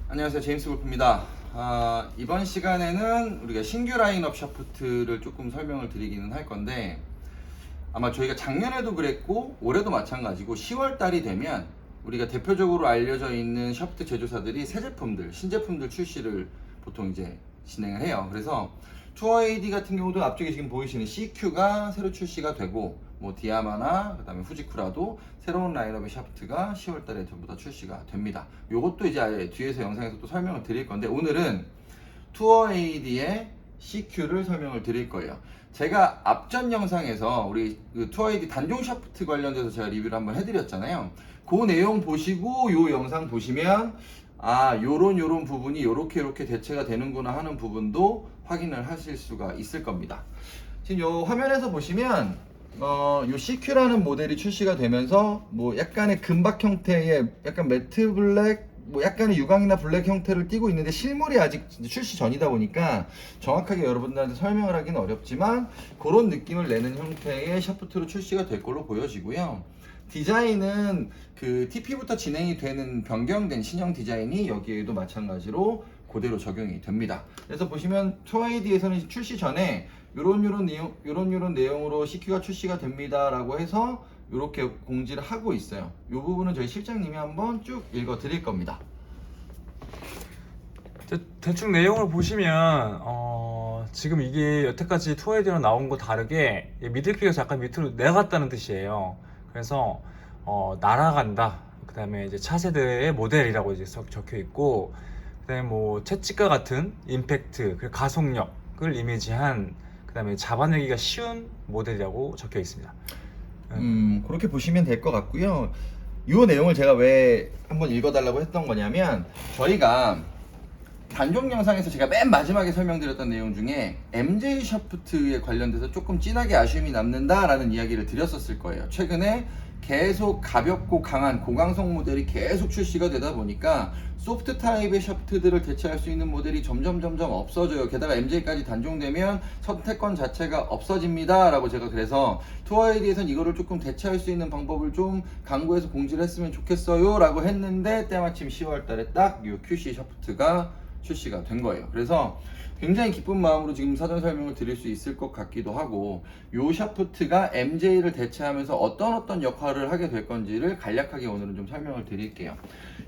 안녕하세요, 제임스 골프입니다. 이번 시간에는 우리가 신규 라인업 샤프트를 조금 설명을 드리기는 할 건데, 아마 저희가 작년에도 그랬고 올해도 마찬가지고 10월 달이 되면 우리가 대표적으로 알려져 있는 샤프트 제조사들이 새 제품들, 신제품들 출시를 보통 이제 진행을 해요. 그래서 투어 AD 같은 경우도 앞쪽에 지금 보이시는 CQ가 새로 출시가 되고, 뭐 디아마나 그다음에 후지쿠라도 새로운 라인업의 샤프트가 10월 달에 전부 다 출시가 됩니다. 요것도 이제 아예 뒤에서 영상에서 또 설명을 드릴 건데, 오늘은 투어 AD의 CQ를 설명을 드릴 거예요. 제가 앞전 영상에서 우리 그 투어 AD 단종 샤프트 관련돼서 제가 리뷰를 한번 해드렸잖아요. 그 내용 보시고 요 영상 보시면 요런 부분이 요렇게 대체가 되는구나 하는 부분도 확인을 하실 수가 있을 겁니다. 지금 요 화면에서 보시면 요 CQ라는 모델이 출시가 되면서 뭐 약간의 금박 형태의 약간 매트 블랙, 뭐 약간의 유광이나 블랙 형태를 띠고 있는데, 실물이 아직 출시 전이다 보니까 정확하게 여러분들한테 설명을 하기는 어렵지만 그런 느낌을 내는 형태의 샤프트로 출시가 될 걸로 보여지고요. 디자인은 그 TP부터 진행이 되는 변경된 신형 디자인이 여기에도 마찬가지로 그대로 적용이 됩니다. 그래서 보시면 투아이디에서는 출시 전에 요런 내용으로 CQ가 출시가 됩니다 라고 해서 이렇게 공지를 하고 있어요. 이 부분은 저희 실장님이 한번 쭉 읽어 드릴 겁니다. 대충 내용을 보시면 지금 이게 여태까지 투어헤드랑 나온 거 다르게 미들킥에서 약간 밑으로 내려갔다는 뜻이에요. 그래서 날아간다. 그 다음에 이제 차세대의 모델이라고 이제 적혀 있고, 그 다음에 뭐 채찍과 같은 임팩트, 그 가속력을 이미지한, 그 다음에 잡아내기가 쉬운 모델이라고 적혀 있습니다. 그렇게 보시면 될 것 같고요. 이 내용을 제가 왜 한번 읽어달라고 했던 거냐면, 저희가 단종 영상에서 제가 맨 마지막에 설명드렸던 내용 중에 MJ 샤프트에 관련돼서 조금 진하게 아쉬움이 남는다라는 이야기를 드렸었을 거예요. 최근에 계속 가볍고 강한 고강성 모델이 계속 출시가 되다 보니까 소프트 타입의 샤프트들을 대체할 수 있는 모델이 점점 없어져요. 게다가 MJ까지 단종되면 선택권 자체가 없어집니다 라고 제가 그래서 투어에 대해서는 이거를 조금 대체할 수 있는 방법을 좀 강구해서 공지를 했으면 좋겠어요 라고 했는데, 때마침 10월 달에 딱 이 QC 샤프트가 출시가 된 거예요. 그래서 굉장히 기쁜 마음으로 지금 사전 설명을 드릴 수 있을 것 같기도 하고, 요 샤프트가 MJ를 대체하면서 어떤 역할을 하게 될 건지를 간략하게 오늘은 좀 설명을 드릴게요.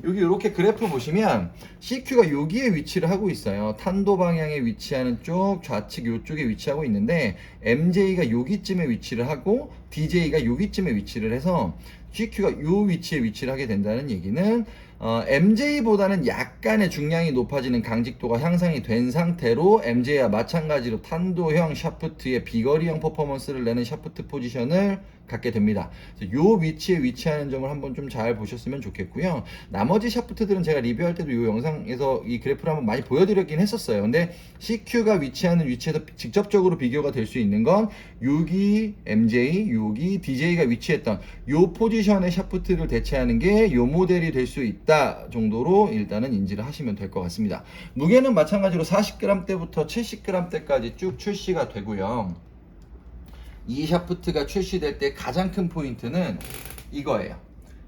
여기 이렇게 그래프 보시면 CQ가 여기에 위치를 하고 있어요. 탄도 방향에 위치하는 쪽, 좌측 요쪽에 위치하고 있는데, MJ가 여기쯤에 위치를 하고 DJ가 여기쯤에 위치를 해서 CQ가 요 위치에 위치를 하게 된다는 얘기는 MJ보다는 약간의 중량이 높아지는 강직도가 향상이 된 상태로 MJ와 마찬가지로 탄도형 샤프트의 비거리형 퍼포먼스를 내는 샤프트 포지션을 갖게 됩니다. 요 위치에 위치하는 점을 한번 좀 잘 보셨으면 좋겠고요. 나머지 샤프트들은 제가 리뷰할 때도 이 영상에서 이 그래프를 한번 많이 보여드렸긴 했었어요. 근데 CQ가 위치하는 위치에서 직접적으로 비교가 될 수 있는 건 여기 MJ, 여기 DJ가 위치했던 요 포지션의 샤프트를 대체하는 게 요 모델이 될 수 있다 정도로 일단은 인지를 하시면 될 것 같습니다. 무게는 마찬가지로 40g대부터 70g대까지 쭉 출시가 되고요. 이 샤프트가 출시될 때 가장 큰 포인트는 이거예요.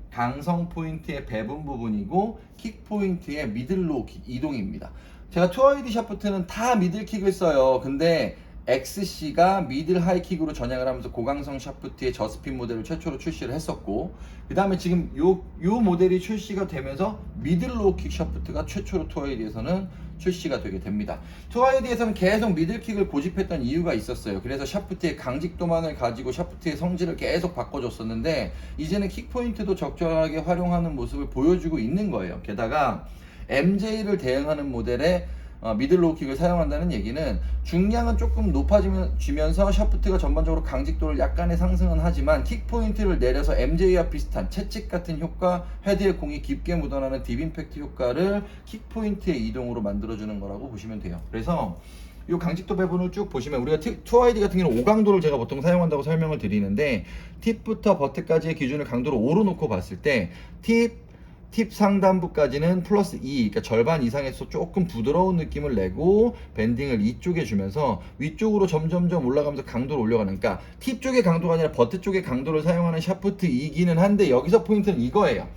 강성 포인트의 배분 부분이고 킥 포인트의 미들로 이동입니다. 제가 투어이디 샤프트는 다 미들킥을 써요. 근데 XC가 미들 하이킥으로 전향을 하면서 고강성 샤프트의 저스핀 모델을 최초로 출시를 했었고, 그 다음에 지금 요 모델이 출시가 되면서 미들 로우킥 샤프트가 최초로 투어이디에서는 출시가 되게 됩니다. 투어이디에서는 계속 미들킥을 고집했던 이유가 있었어요. 그래서 샤프트의 강직도만을 가지고 샤프트의 성질을 계속 바꿔줬었는데, 이제는 킥포인트도 적절하게 활용하는 모습을 보여주고 있는 거예요. 게다가 MJ를 대응하는 모델의 미들 로우킥을 사용한다는 얘기는 중량은 조금 높아지면서 샤프트가 전반적으로 강직도를 약간의 상승은 하지만 킥포인트를 내려서 MJ와 비슷한 채찍 같은 효과, 헤드에 공이 깊게 묻어나는 딥 임팩트 효과를 킥포인트의 이동으로 만들어주는 거라고 보시면 돼요. 그래서 이 강직도 배분을 쭉 보시면, 우리가 투아이디 같은 경우는 5강도를 제가 보통 사용한다고 설명을 드리는데, 팁부터 버트까지의 기준을 강도를 5로 놓고 봤을 때 팁 상단부까지는 플러스 2, 그러니까 절반 이상에서 조금 부드러운 느낌을 내고 밴딩을 이쪽에 주면서 위쪽으로 점점점 올라가면서 강도를 올려가는, 그러니까 팁 쪽의 강도가 아니라 버트 쪽의 강도를 사용하는 샤프트이기는 한데, 여기서 포인트는 이거예요.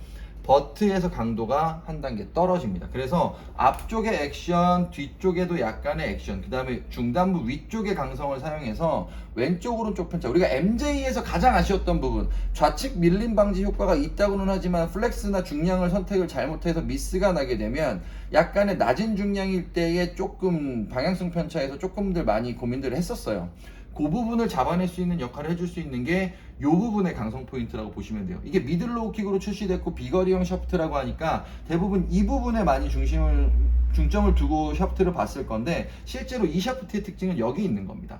버트에서 강도가 한 단계 떨어집니다. 그래서 앞쪽의 액션, 뒤쪽에도 약간의 액션, 그 다음에 중단부 위쪽의 강성을 사용해서 왼쪽 오른쪽 편차, 우리가 MJ에서 가장 아쉬웠던 부분, 좌측 밀림 방지 효과가 있다고는 하지만 플렉스나 중량을 선택을 잘못해서 미스가 나게 되면 약간의 낮은 중량일 때에 조금 방향성 편차에서 조금들 많이 고민들을 했었어요. 그 부분을 잡아낼 수 있는 역할을 해줄 수 있는 게 이 부분의 강성 포인트라고 보시면 돼요. 이게 미들로우 킥으로 출시됐고 비거리형 샤프트라고 하니까 대부분 이 부분에 많이 중점을 두고 샤프트를 봤을 건데, 실제로 이 샤프트의 특징은 여기 있는 겁니다.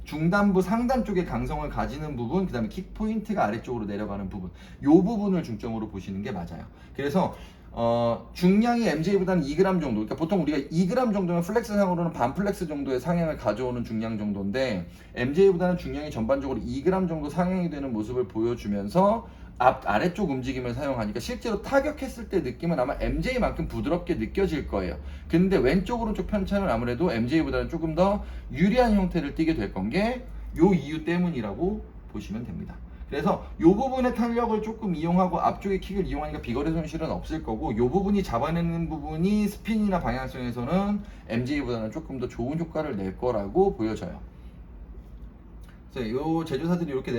중단부 상단 쪽에 강성을 가지는 부분, 그 다음에 킥 포인트가 아래쪽으로 내려가는 부분, 이 부분을 중점으로 보시는 게 맞아요. 그래서 중량이 MJ보다는 2g 정도, 그러니까 보통 우리가 2g 정도면 플렉스상으로는 반 플렉스 정도의 상향을 가져오는 중량 정도인데, MJ보다는 중량이 전반적으로 2g 정도 상향이 되는 모습을 보여주면서 아래쪽 움직임을 사용하니까 실제로 타격했을 때 느낌은 아마 MJ만큼 부드럽게 느껴질 거예요. 근데 왼쪽 오른쪽 편차는 아무래도 MJ보다는 조금 더 유리한 형태를 띠게 될 건 게 요 이유 때문이라고 보시면 됩니다. 그래서 이 부분의 탄력을 조금 이용하고 앞쪽의 킥을 이용하니까 비거리 손실은 없을 거고, 이 부분이 잡아내는 부분이 스핀이나 방향성에서는 MJ보다는 조금 더 좋은 효과를 낼 거라고 보여져요. 그래서 이 제조사들이 이렇게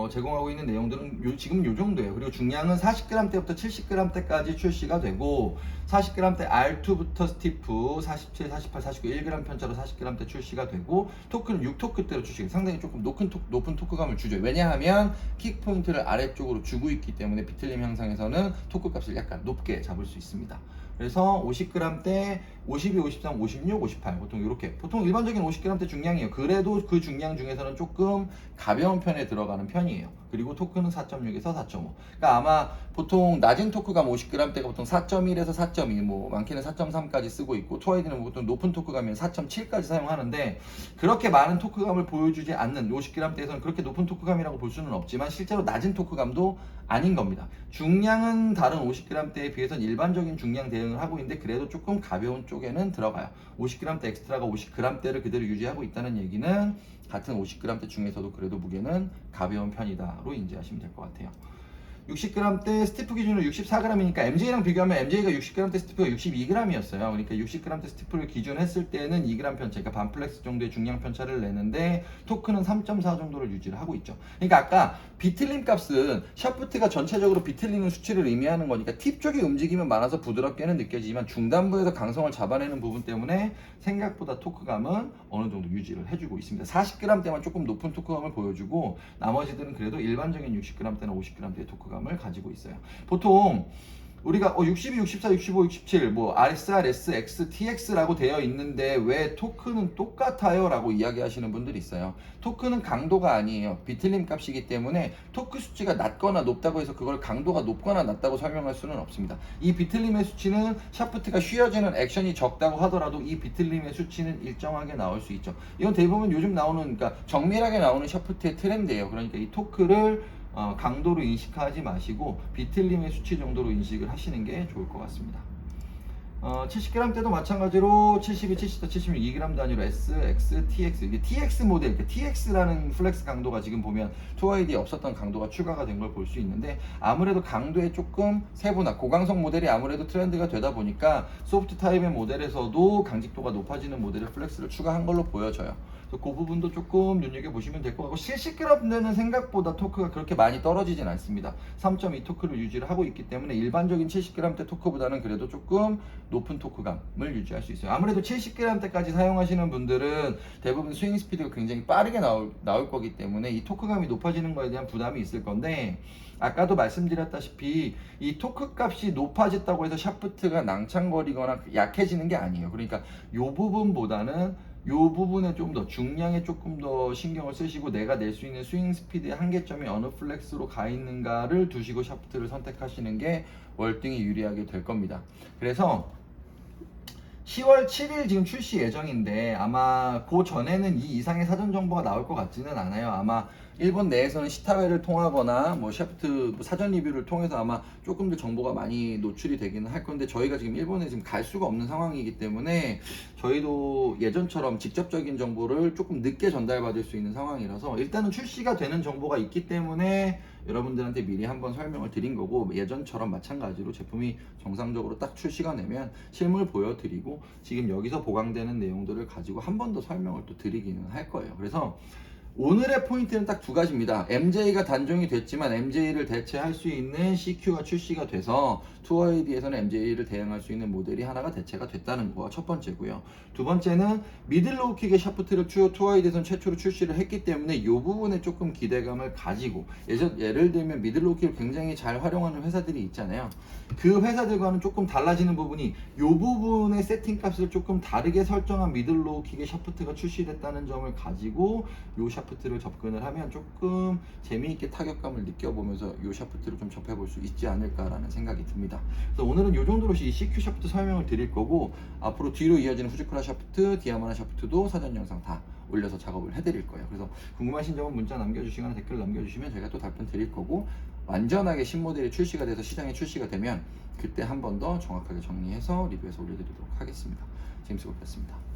제공하고 있는 내용들은 지금 요 정도예요. 그리고 중량은 40g대부터 70g대까지 출시가 되고, 40g대 R2부터 스티프 47, 48, 49, 1g 편차로 40g대 출시가 되고, 토크는 6토크대로 출시가, 상당히 조금 높은 토크감을 주죠. 왜냐하면 킥 포인트를 아래쪽으로 주고 있기 때문에 비틀림 향상에서는 토크 값을 약간 높게 잡을 수 있습니다. 그래서 50g대 52, 53, 56, 58 보통 이렇게, 보통 일반적인 50g대 중량이에요. 그래도 그 중량 중에서는 조금 가벼운 편에 들어가는 편이에요. 그리고 토크는 4.6에서 4.5. 그러니까 아마 보통 낮은 토크감 50g대가 보통 4.1에서 4.2, 뭐 많게는 4.3까지 쓰고 있고, 투와이드는 보통 높은 토크감이면 4.7까지 사용하는데, 그렇게 많은 토크감을 보여주지 않는 50g대에서는 그렇게 높은 토크감이라고 볼 수는 없지만 실제로 낮은 토크감도 아닌 겁니다. 중량은 다른 50g대에 비해서는 일반적인 중량 대응을 하고 있는데 그래도 조금 가벼운 쪽에는 들어가요. 50g대 엑스트라가 50g대를 그대로 유지하고 있다는 얘기는 같은 50g대 중에서도 그래도 무게는 가벼운 편이다로 인지하시면 될 것 같아요. 60g대 스티프 기준으로 64g이니까 MJ랑 비교하면 MJ가 60g대 스티프가 62g이었어요. 그러니까 60g대 스티프를 기준했을 때는 2g 편차, 그러니까 반 플렉스 정도의 중량 편차를 내는데 토크는 3.4 정도를 유지를 하고 있죠. 그러니까 아까 비틀림 값은 샤프트가 전체적으로 비틀리는 수치를 의미하는 거니까 팁 쪽의 움직임은 많아서 부드럽게는 느껴지지만 중단부에서 강성을 잡아내는 부분 때문에 생각보다 토크감은 어느 정도 유지를 해주고 있습니다. 40g대만 조금 높은 토크감을 보여주고 나머지들은 그래도 일반적인 60g대나 50g대의 토크감을 가지고 있어요. 보통 우리가 62, 64, 65, 67, 뭐 SR, SX, TX라고 되어 있는데 왜 토크는 똑같아요? 라고 이야기하시는 분들이 있어요. 토크는 강도가 아니에요. 비틀림 값이기 때문에 토크 수치가 낮거나 높다고 해서 그걸 강도가 높거나 낮다고 설명할 수는 없습니다. 이 비틀림의 수치는 샤프트가 쉬어지는 액션이 적다고 하더라도 이 비틀림의 수치는 일정하게 나올 수 있죠. 이건 대부분 요즘 나오는, 그러니까 정밀하게 나오는 샤프트의 트렌드예요. 그러니까 이 토크를 강도로 인식하지 마시고 비틀림의 수치 정도로 인식을 하시는 게 좋을 것 같습니다. 70g 대도 마찬가지로 72, 74, 76, 2g 단위로 S, X, TX, 이게 TX 모델, TX라는 플렉스 강도가 지금 보면 2YD에 없었던 강도가 추가가 된 걸 볼 수 있는데, 아무래도 강도에 조금 세분화, 고강성 모델이 아무래도 트렌드가 되다 보니까 소프트 타입의 모델에서도 강직도가 높아지는 모델의 플렉스를 추가한 걸로 보여져요. 그 부분도 조금 눈여겨보시면 될 것 같고, 70g대는 생각보다 토크가 그렇게 많이 떨어지진 않습니다. 3.2 토크를 유지를 하고 있기 때문에 일반적인 70g대 토크보다는 그래도 조금 높은 토크감을 유지할 수 있어요. 아무래도 70g대까지 사용하시는 분들은 대부분 스윙 스피드가 굉장히 빠르게 나올 거기 때문에 이 토크감이 높아지는 거에 대한 부담이 있을 건데, 아까도 말씀드렸다시피 이 토크 값이 높아졌다고 해서 샤프트가 낭창거리거나 약해지는 게 아니에요. 그러니까 이 부분보다는 이 부분에 좀 더 중량에 조금 더 신경을 쓰시고 내가 낼 수 있는 스윙 스피드의 한계점이 어느 플렉스로 가 있는가를 두시고 샤프트를 선택하시는 게 월등히 유리하게 될 겁니다. 그래서 10월 7일 지금 출시 예정인데 아마 그 전에는 이 이상의 사전 정보가 나올 것 같지는 않아요. 아마 일본 내에서는 시타회를 통하거나 뭐 샤프트 사전 리뷰를 통해서 아마 조금 더 정보가 많이 노출이 되기는 할 건데, 저희가 지금 일본에 지금 갈 수가 없는 상황이기 때문에 저희도 예전처럼 직접적인 정보를 조금 늦게 전달받을 수 있는 상황이라서 일단은 출시가 되는 정보가 있기 때문에 여러분들한테 미리 한번 설명을 드린 거고, 예전처럼 마찬가지로 제품이 정상적으로 딱 출시가 되면 실물 보여드리고 지금 여기서 보강되는 내용들을 가지고 한 번 더 설명을 또 드리기는 할 거예요. 그래서 오늘의 포인트는 딱 두 가지입니다. MJ가 단종이 됐지만 MJ를 대체할 수 있는 CQ가 출시가 돼서 투어에이디에서는 MJ를 대응할 수 있는 모델이 하나가 대체가 됐다는 거가 첫 번째고요. 두 번째는 미들로우 킥의 샤프트를 투어에이디에서는 최초로 출시를 했기 때문에 이 부분에 조금 기대감을 가지고, 예를 들면 미들로우 킥을 굉장히 잘 활용하는 회사들이 있잖아요. 그 회사들과는 조금 달라지는 부분이 이 부분의 세팅 값을 조금 다르게 설정한 미들로우 킥의 샤프트가 출시됐다는 점을 가지고 이 샤프트를 접근을 하면 조금 재미있게 타격감을 느껴보면서 이 샤프트를 좀 접해볼 수 있지 않을까라는 생각이 듭니다. 그래서 오늘은 이 정도로 이 CQ 샤프트 설명을 드릴 거고, 앞으로 뒤로 이어지는 후지쿠라 샤프트, 디아마나 샤프트도 사전 영상 다 올려서 작업을 해드릴 거예요. 그래서 궁금하신 점은 문자 남겨주시거나 댓글 남겨주시면 저희가 또 답변 드릴 거고, 완전하게 신모델이 출시가 돼서 시장에 출시가 되면 그때 한 번 더 정확하게 정리해서 리뷰해서 올려드리도록 하겠습니다. 제임스 골프였습니다.